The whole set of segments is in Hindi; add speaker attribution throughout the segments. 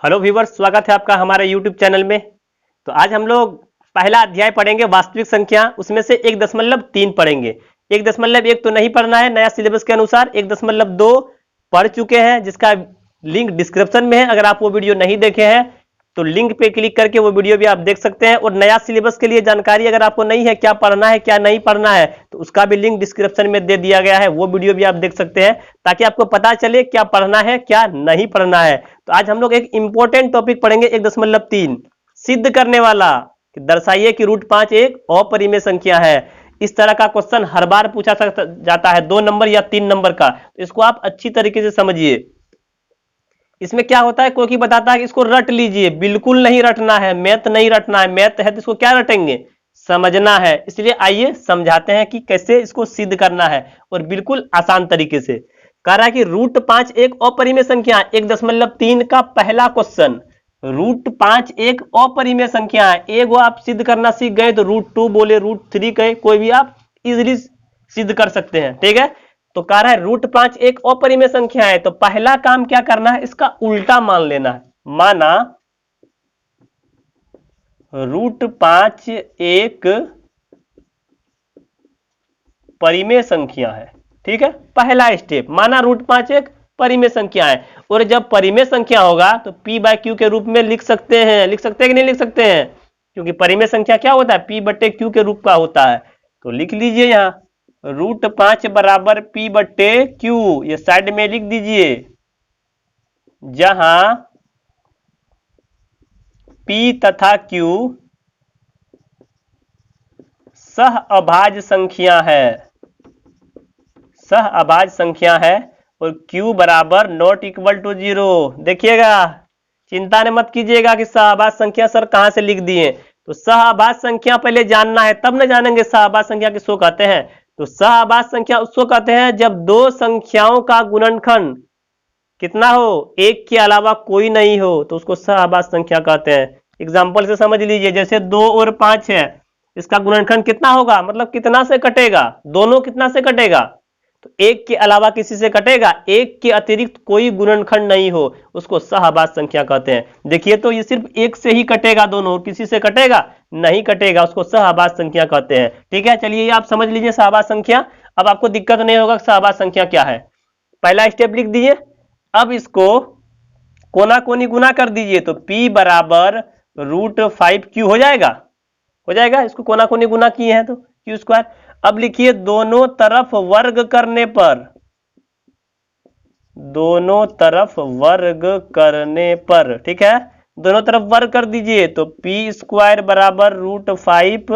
Speaker 1: हेलो व्यूवर्स, स्वागत है आपका हमारे यूट्यूब चैनल में। तो आज हम लोग पहला अध्याय पढ़ेंगे वास्तविक संख्या, उसमें से 1.3 पढ़ेंगे। 1.1 तो नहीं पढ़ना है, नया सिलेबस के अनुसार 1.2 पढ़ चुके हैं, जिसका लिंक डिस्क्रिप्शन में है। अगर आप वो वीडियो नहीं देखे हैं तो लिंक पे क्लिक करके वो वीडियो भी आप देख सकते हैं। और नया सिलेबस के लिए जानकारी अगर आपको नहीं है, क्या पढ़ना है क्या नहीं पढ़ना है, तो उसका भी लिंक डिस्क्रिप्शन में दे दिया गया है, वो वीडियो भी आप देख सकते हैं, ताकि आपको पता चले क्या पढ़ना है क्या नहीं पढ़ना है। तो आज हम लोग एक इंपॉर्टेंट टॉपिक पढ़ेंगे 1.3 सिद्ध करने वाला। दर्शाइए कि √5 एक अपरिमेय संख्या है। इस तरह का क्वेश्चन हर बार पूछा जाता है, 2 नंबर या 3 नंबर का। तो इसको आप अच्छी तरीके से समझिए। इसमें क्या होता है, कोई बताता है कि इसको रट लीजिए, बिल्कुल नहीं रटना है, मैथ नहीं रटना है। मैथ है तो इसको क्या रटेंगे, समझना है। इसलिए आइए समझाते हैं कि कैसे इसको सिद्ध करना है, और बिल्कुल आसान तरीके से। कह रहा है कि √5 एक अपरिमेय संख्या। 1.3 का पहला क्वेश्चन, √5 एक अपरिमेय संख्या है। एक वो आप सिद्ध करना सीख गए तो √2 बोले, √3 कहे, कोई भी आप इजिली सिद्ध कर सकते हैं, ठीक है। तो कह रहा है √5 एक अपरिमेय संख्या है, तो पहला काम क्या करना है, इसका उल्टा मान लेना है। माना √5 एक परिमेय संख्या है, ठीक है। पहला स्टेप, माना √5 एक परिमेय संख्या है। और जब परिमेय संख्या होगा तो p/q के रूप में लिख सकते हैं। लिख सकते हैं कि नहीं लिख सकते हैं, क्योंकि परिमेय संख्या क्या होता है, p/q के रूप का होता है। तो लिख लीजिए यहाँ √5 बराबर p/q, ये साइड में लिख दीजिए, जहां p तथा q सह अभाज्य संख्या है, सह अभाज्य संख्या है। और q बराबर नॉट इक्वल टू 0। देखिएगा, चिंता ने मत कीजिएगा कि सहअभाज्य संख्या सर कहां से लिख दिए। तो सहअभाज्य संख्या पहले जानना है, तब न जानेंगे सहअभाज्य संख्या किसको कहते हैं। तो सहअभाज्य संख्या उसको कहते हैं जब दो संख्याओं का गुणनखंड कितना हो, एक के अलावा कोई नहीं हो, तो उसको सहअभाज्य संख्या कहते हैं। एग्जाम्पल से समझ लीजिए, जैसे 2 और 5 है, इसका गुणनखंड कितना होगा, मतलब कितना से कटेगा, दोनों कितना से कटेगा, तो एक के अलावा किसी से कटेगा, एक के अतिरिक्त कोई गुणनखंड नहीं हो, उसको सहअभाज्य संख्या कहते हैं। देखिए तो ये सिर्फ एक से ही कटेगा, दोनों किसी से कटेगा नहीं कटेगा, उसको सहअभाज्य संख्या कहते हैं, ठीक है। चलिए ये आप समझ लीजिए सहअभाज्य संख्या। अब आपको दिक्कत नहीं होगा सहअभाज्य संख्या क्या है। पहला स्टेप लिख दिए। अब इसको कोना कोनी गुना कर दीजिए, तो p बराबर √5q हो जाएगा, हो जाएगा। इसको कोना कोनी गुना किए हैं तो q²। अब लिखिए दोनों तरफ वर्ग करने पर, दोनों तरफ वर्ग करने पर, ठीक है, दोनों तरफ वर्ग कर दीजिए, तो p² बराबर √5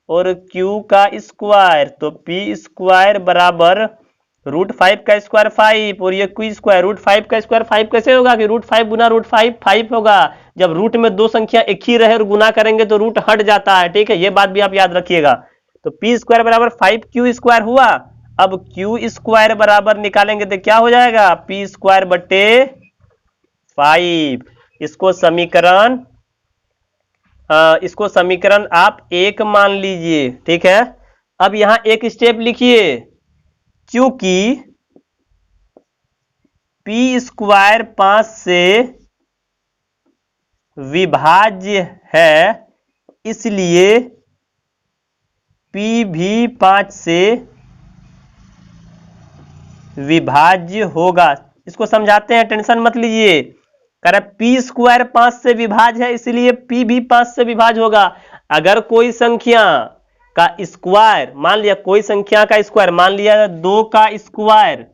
Speaker 1: और q का स्क्वायर, तो p² बराबर √5 का स्क्वायर 5 और ये q²। √5 का स्क्वायर 5 कैसे होगा कि √5 गुना √5 5 होगा। जब रूट में दो संख्या एक ही रहे और गुना करेंगे तो रूट हट जाता है, ठीक है, ये बात भी आप याद रखिएगा। तो p² बराबर 5q² हुआ। अब q² बराबर निकालेंगे तो क्या हो जाएगा, p² बटे 5। इसको समीकरण आप 1 मान लीजिए, ठीक है। अब यहां एक स्टेप लिखिए, क्योंकि p² 5 से विभाज्य है, इसलिए p भी 5 से विभाज्य होगा। इसको समझाते हैं, टेंशन मत लीजिए। कह रहा p² 5 से विभाज्य है, इसलिए p भी 5 से विभाज्य होगा। अगर कोई संख्या का स्क्वायर, मान लिया कोई संख्या का स्क्वायर, मान लिया 2 का स्क्वायर,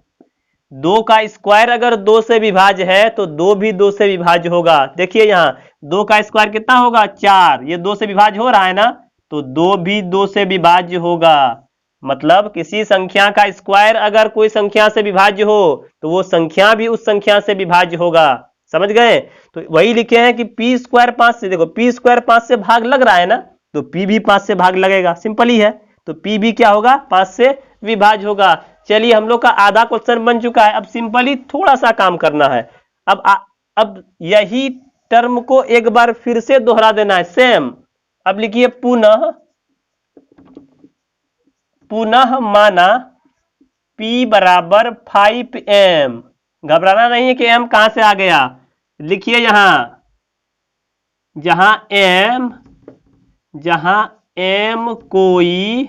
Speaker 1: 2 का स्क्वायर अगर 2 से विभाज्य है तो 2 भी 2 से विभाज्य होगा। देखिए यहाँ 2 का स्क्वायर कितना होगा, 4, ये 2 से विभाज्य हो रहा है ना, तो 2 भी 2 से विभाज्य होगा। मतलब किसी संख्या का स्क्वायर अगर कोई संख्या से विभाज्य हो तो वो संख्या भी उस संख्या से विभाज्य होगा। समझ गए। तो वही लिखे हैं कि p² 5 से, देखो p² 5 से भाग लग रहा है ना, तो p भी 5 से भाग लगेगा, सिंपल ही है। तो p भी क्या होगा, 5 से विभाज्य होगा। चलिए हम लोग का आधा क्वेश्चन बन चुका है। अब सिंपली थोड़ा सा काम करना है। अब यही टर्म को एक बार फिर से दोहरा देना है, सेम। अब लिखिए पुनः माना p बराबर 5m। घबराना नहीं है कि m कहां से आ गया, लिखिए जहां m कोई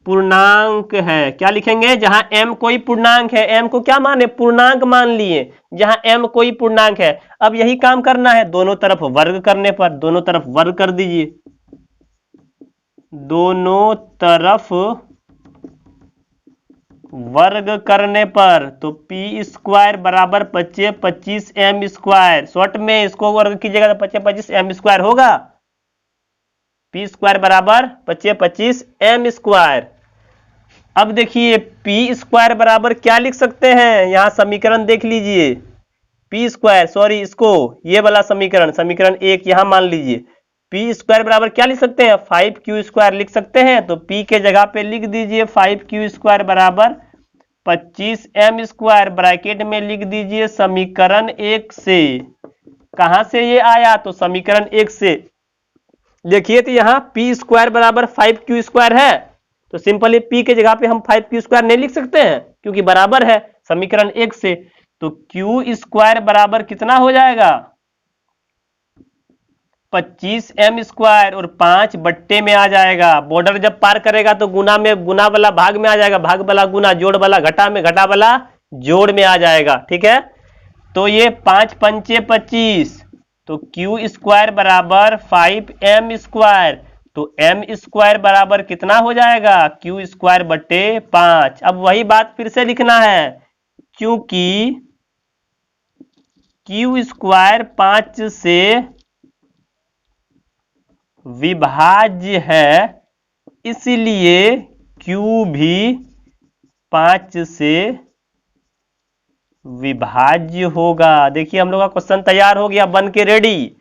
Speaker 1: पूर्णांक है, क्या लिखेंगे? जहां m कोई पूर्णांक है, m को क्या माने? पूर्णांक मान लिए। जहां m कोई पूर्णांक है, अब यही काम करना है, दोनों तरफ वर्ग करने पर, दोनों तरफ वर्ग कर दीजिए। दोनों तरफ वर्ग करने पर तो पी स्क्वायर बराबर 25 एम स्क्वायर, शॉर्ट में इसको वर्ग कीजिएगा तो 25 एम स्क्वायर होगा। पी स्क्वायर बराबर 25 एम स्क्वायर। अब देखिए पी स्क्वायर बराबर क्या लिख सकते हैं, यहां समीकरण देख लीजिए। पी स्क्वायर, सॉरी इसको, ये वाला समीकरण एक यहां मान लीजिए। पी स्क्वायर बराबर क्या लिख सकते हैं? 5q स्क्वायर लिख सकते हैं। तो पी के जगह पे लिख दीजिए 5q स्क्वायर बराबर 25 एम स्क्वायर, ब्रैकेट में लिख दीजिए समीकरण एक से। कहां से ये आया? तो समीकरण एक से। देखिए तो यहाँ पी स्क्वायर बराबर 5q स्क्वायर है, तो सिंपली पी के जगह पे हम 5q स्क्वायर नहीं लिख सकते हैं क्योंकि बराबर है समीकरण एक से। तो क्यू स्क्वायर बराबर कितना हो जाएगा? 25 एम स्क्वायर, और 5 बट्टे में आ जाएगा। बॉर्डर जब पार करेगा तो गुना में, गुना वाला भाग में आ जाएगा, भाग वाला गुना, जोड़ वाला घटा में, घटा वाला जोड़ में आ जाएगा। ठीक है, तो ये 5 पंचे 25, तो क्यू स्क्वायर बराबर 5 एम स्क्वायर। तो एम स्क्वायर बराबर कितना हो जाएगा? क्यू स्क्वायर बट्टे 5। अब वही बात फिर से लिखना है, क्योंकि क्यू स्क्वायर 5 से विभाज्य है, इसलिए Q भी 5 से विभाज्य होगा। देखिए हम लोग का क्वेश्चन तैयार हो गया, बन के रेडी।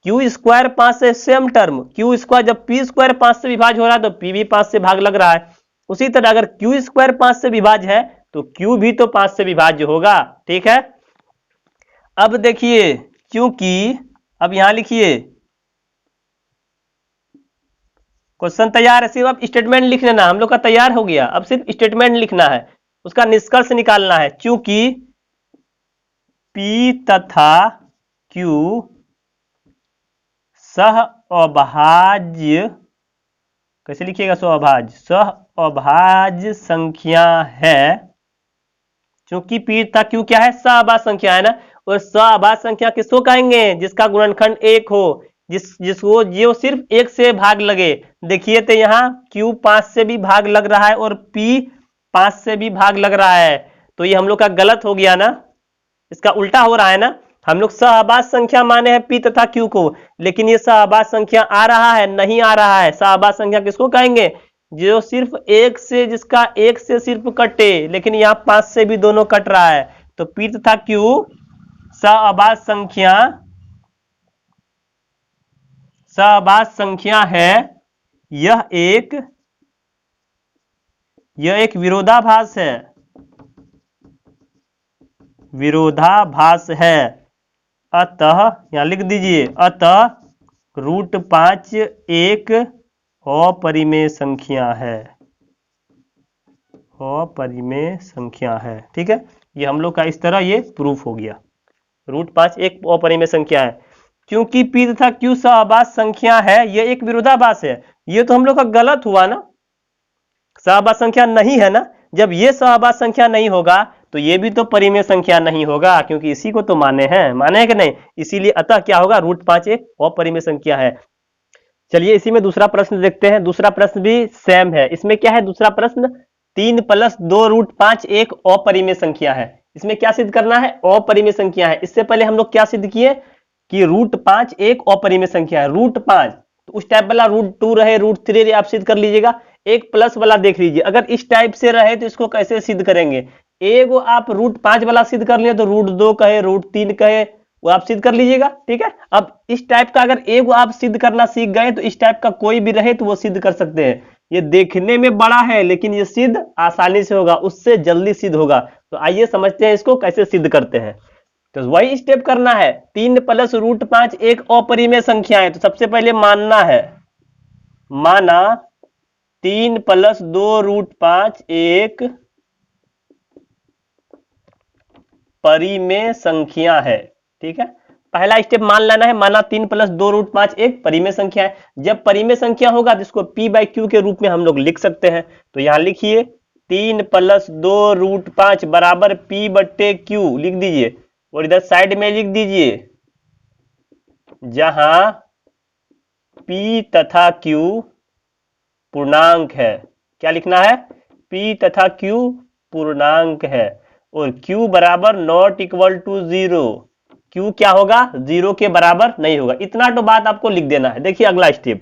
Speaker 1: Q स्क्वायर 5 से सेम टर्म, Q स्क्वायर जब P स्क्वायर 5 से विभाज्य हो रहा है तो P भी 5 से भाग लग रहा है। उसी तरह अगर Q स्क्वायर 5 से विभाज्य है तो Q भी तो 5 से विभाज्य होगा। ठीक है, अब देखिए, क्योंकि अब यहां लिखिए, क्वेश्चन तैयार है, सिर्फ अब स्टेटमेंट लिख लेना, हम लोग का तैयार हो गया। अब सिर्फ स्टेटमेंट लिखना है, उसका निष्कर्ष निकालना है। चूंकि P तथा Q सह अभाज्य, कैसे लिखिएगा? सह अभाज्य संख्या है। चूंकि P तथा Q क्या है? सह अभाज्य संख्या है ना, और सह अभाज्य संख्या किसको कहेंगे? जिसका गुणनखंड एक हो, जिसको जो सिर्फ एक से भाग लगे। देखिए तो यहाँ Q 5 से भी भाग लग रहा है और P 5 से भी भाग लग रहा है, तो ये हम लोग का गलत हो गया ना, इसका उल्टा हो रहा है ना। हम लोग सहअभाज्य संख्या माने हैं P तथा Q को, लेकिन ये सहअभाज्य संख्या आ रहा है, नहीं आ रहा है। सहअभाज्य संख्या किसको कहेंगे? जो सिर्फ एक से, जिसका एक से सिर्फ कटे, लेकिन यहाँ 5 से भी दोनों कट रहा है। तो P तथा Q सहअभाज्य संख्या है। यह एक विरोधाभास है, अतः यहां लिख दीजिए, अतः √5 एक अपरिमेय संख्या है, ठीक है, ये हम लोग का इस तरह ये प्रूफ हो गया। √5 एक अपरिमेय संख्या है। क्योंकि P तथा Q सहअभाज्य संख्या है, ये एक विरोधाभास है। ये तो हम लोग का गलत हुआ ना, सहअभाज्य संख्या नहीं है ना। जब ये सहअभाज्य संख्या नहीं होगा तो ये भी तो परिमेय संख्या नहीं होगा, क्योंकि इसी को तो माने हैं कि नहीं। इसीलिए अतः क्या होगा? √5 एक अपरिमेय संख्या है। चलिए इसी में दूसरा प्रश्न देखते हैं। दूसरा प्रश्न भी सेम है। इसमें क्या है? दूसरा प्रश्न 3 + 2 √5 एक अपरिमेय संख्या है। इसमें क्या सिद्ध करना है? अपरिमेय संख्या है। इससे पहले हम लोग क्या सिद्ध किए कि √5 एक अपरिमेय संख्या है। √5 तो उस टाइप वाला √2 रहे, √3 रहे, आप सिद्ध कर लीजिएगा। एक प्लस वाला देख लीजिए, अगर इस टाइप से रहे तो इसको कैसे सिद्ध करेंगे? एगो आप √5 वाला सिद्ध कर लिए तो √2 कहे, √3 कहे, वो आप सिद्ध कर लीजिएगा। ठीक है, अब इस टाइप का अगर एगो आप सिद्ध करना सीख गए तो इस टाइप का कोई भी रहे तो वो सिद्ध कर सकते हैं। ये देखने में बड़ा है लेकिन ये सिद्ध आसानी से होगा, उससे जल्दी सिद्ध होगा। तो आइए समझते हैं इसको कैसे सिद्ध करते हैं। तो वही स्टेप करना है। 3 + √5 एक अपरिमेय संख्या है, तो सबसे पहले मानना है, माना 3 + 2 √5 एक परिमेय संख्या है। ठीक है, पहला स्टेप मान लेना है, माना 3 + 2 √ 5 एक परिमेय संख्या है। जब परिमेय संख्या होगा तो इसको p/q के रूप में हम लोग लिख सकते हैं। तो यहां लिखिए 3 + 2 √ 5 बराबर p/q लिख दीजिए, और इधर साइड में लिख दीजिए जहां p तथा q पूर्णांक है। क्या लिखना है? p तथा q पूर्णांक है, और q बराबर नॉट इक्वल टू 0। q क्या होगा? 0 के बराबर नहीं होगा। इतना तो बात आपको लिख देना है। देखिए अगला स्टेप,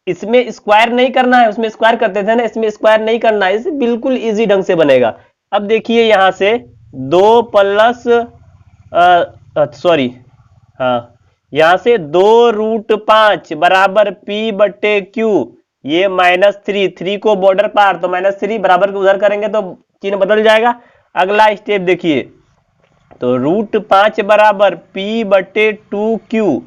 Speaker 1: इसमें स्क्वायर नहीं करना है, उसमें स्क्वायर करते थे ना, इसमें स्क्वायर नहीं करना है, इसे बिल्कुल इजी ढंग से बनेगा। अब देखिए यहां से 2 प्लस सॉरी हाँ, यहां से 2 √ 5 बराबर p/q, ये -3 को बॉर्डर पार, तो -3 बराबर को उधर करेंगे तो चिन्ह बदल जाएगा। अगला स्टेप देखिए, तो √5 बराबर p/2q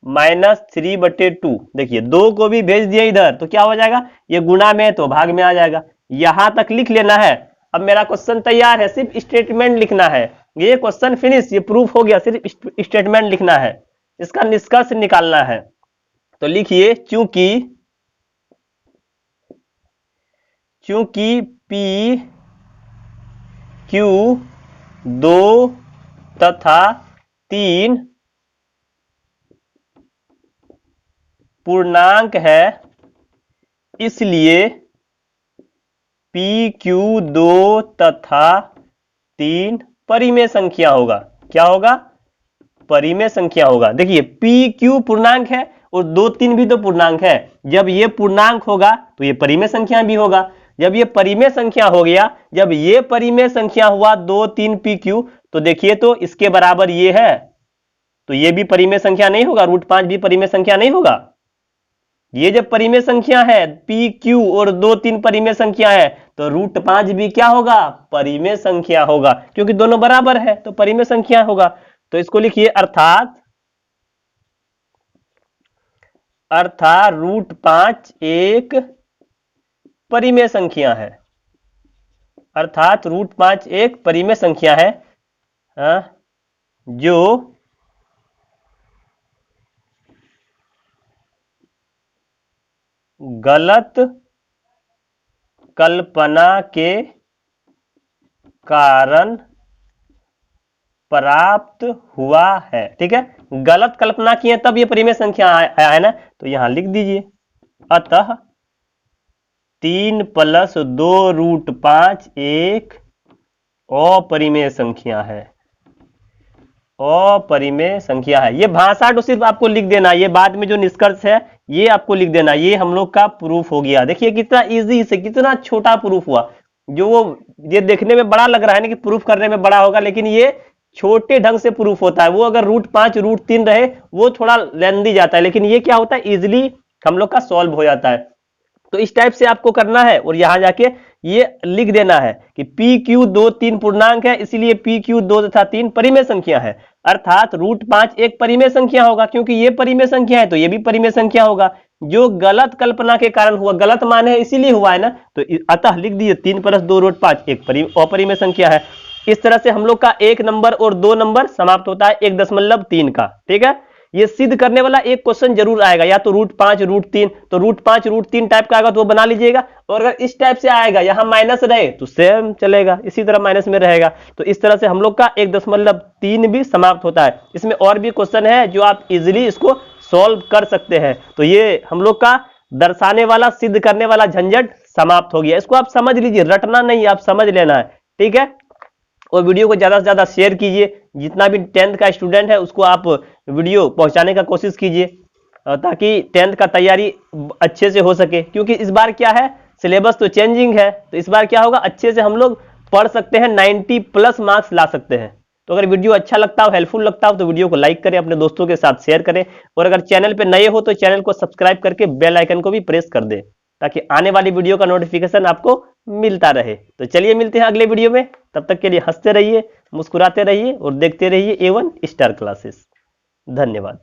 Speaker 1: -3/2। देखिए 2 को भी भेज दिया इधर, तो क्या हो जाएगा? ये गुणा में तो भाग में आ जाएगा। यहां तक लिख लेना है। अब मेरा क्वेश्चन तैयार है, सिर्फ स्टेटमेंट लिखना है। ये क्वेश्चन फिनिश, ये प्रूफ हो गया, सिर्फ स्टेटमेंट लिखना है, इसका निष्कर्ष निकालना है। तो लिखिए चूंकि p q 2 तथा 3 पूर्णांक है, इसलिए PQ 2 तथा 3 परिमेय संख्या होगा। क्या होगा? परिमेय संख्या होगा। देखिए PQ पूर्णांक है और 2 3 भी तो पूर्णांक है। जब ये पूर्णांक होगा तो ये परिमेय संख्या भी होगा। जब ये परिमेय संख्या हो गया, जब ये परिमेय संख्या हुआ 2 3 PQ, तो देखिए तो इसके बराबर ये है, तो ये भी परिमेय संख्या नहीं होगा? √5 भी परिमेय संख्या नहीं होगा? ये जब परिमेय संख्या है PQ और 2 3 परिमेय संख्या है, तो √5 भी क्या होगा? परिमेय संख्या होगा, क्योंकि दोनों बराबर है तो परिमेय संख्या होगा। तो इसको लिखिए अर्थात √5 एक परिमेय संख्या है। अर्थात √5 एक परिमेय संख्या है, जो गलत कल्पना के कारण प्राप्त हुआ है। ठीक है, गलत कल्पना की है तब ये परिमेय संख्या आया है ना, तो यहां लिख दीजिए अतः 3 + 2 √ 5 एक अपरिमेय संख्या है। अपरिमेय संख्या है। ये भाषा तो सिर्फ आपको लिख देना, ये बाद में जो निष्कर्ष है ये आपको लिख देना। ये हम लोग का प्रूफ हो गया। देखिए कितना इजी से, कितना छोटा प्रूफ हुआ। जो वो ये देखने में बड़ा लग रहा है ना कि प्रूफ करने में बड़ा होगा, लेकिन ये छोटे ढंग से प्रूफ होता है। वो अगर √5 √3 रहे वो थोड़ा लेंदी जाता है, लेकिन ये क्या होता है, इजिली हम लोग का सॉल्व हो जाता है। तो इस टाइप से आपको करना है और यहां जाके ये लिख देना है कि PQ 2 3 पूर्णांक है, इसलिए PQ 2 तथा 3 परिमेय संख्या है। अर्थात √5 एक परिमेय संख्या होगा, क्योंकि ये परिमेय संख्या है तो ये भी परिमेय संख्या होगा। जो गलत कल्पना के कारण हुआ, गलत माने इसीलिए हुआ है ना, तो अतः लिख दीजिए 3 + 2 √ 5 एक अपरिमेय संख्या है। इस तरह से हम लोग का 1 नंबर और 2 नंबर समाप्त होता है 1.3 का। ठीक है, ये सिद्ध करने वाला एक क्वेश्चन जरूर आएगा, या तो √5 √3, तो √5 √3 टाइप का आएगा तो वो बना लीजिएगा। और अगर इस टाइप से आएगा, यहां माइनस रहे तो सेम चलेगा, इसी तरह माइनस में रहेगा। तो इस तरह से हम लोग का 1.3 भी समाप्त होता है। इसमें और भी क्वेश्चन है जो आप इजिली इसको सॉल्व कर सकते हैं। तो ये हम लोग का दर्शाने वाला, सिद्ध करने वाला झंझट समाप्त हो गया। इसको आप समझ लीजिए, रटना नहीं, आप समझ लेना है। ठीक है, और वीडियो को ज़्यादा से ज़्यादा शेयर कीजिए। जितना भी 10th का स्टूडेंट है उसको आप वीडियो पहुंचाने का कोशिश कीजिए, ताकि 10th का तैयारी अच्छे से हो सके। क्योंकि इस बार क्या है, सिलेबस तो चेंजिंग है, तो इस बार क्या होगा, अच्छे से हम लोग पढ़ सकते हैं, 90+ मार्क्स ला सकते हैं। तो अगर वीडियो अच्छा लगता हो, हेल्पफुल लगता हो, तो वीडियो को लाइक करें, अपने दोस्तों के साथ शेयर करें, और अगर चैनल पर नए हो तो चैनल को सब्सक्राइब करके बेल आइकन को भी प्रेस कर दें, ताकि आने वाली वीडियो का नोटिफिकेशन आपको मिलता रहे। तो चलिए मिलते हैं अगले वीडियो में, तब तक के लिए हंसते रहिए, मुस्कुराते रहिए और देखते रहिए A1 स्टार क्लासेस। धन्यवाद।